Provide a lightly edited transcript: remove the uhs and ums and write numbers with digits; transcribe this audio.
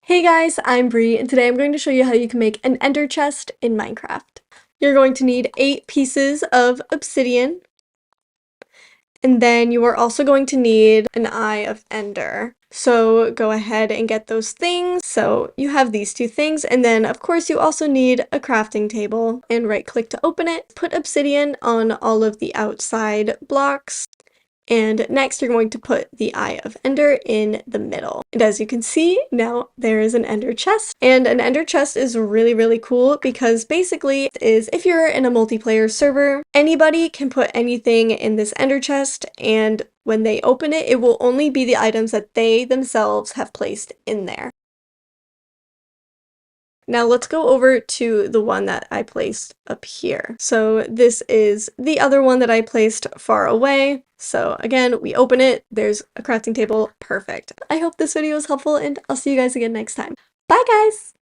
Hey guys, I'm Bree, and today I'm going to show you how you can make an ender chest in Minecraft. You're going to need 8 pieces of obsidian, and then you are also going to need an eye of ender. So go ahead and get those things. So you have these 2 things, and then of course you also need a crafting table, and right click to open it. Put obsidian on all of the outside blocks. And next you're going to put the Eye of Ender in the middle. And as you can see, now there is an ender chest. And an ender chest is really cool because basically is if you're in a multiplayer server, anybody can put anything in this ender chest, and when they open it, it will only be the items that they themselves have placed in there. Now let's go over to the one that I placed up here. So this is the other one that I placed far away. So again, we open it, there's a crafting table, perfect. I hope this video was helpful, and I'll see you guys again next time. Bye guys!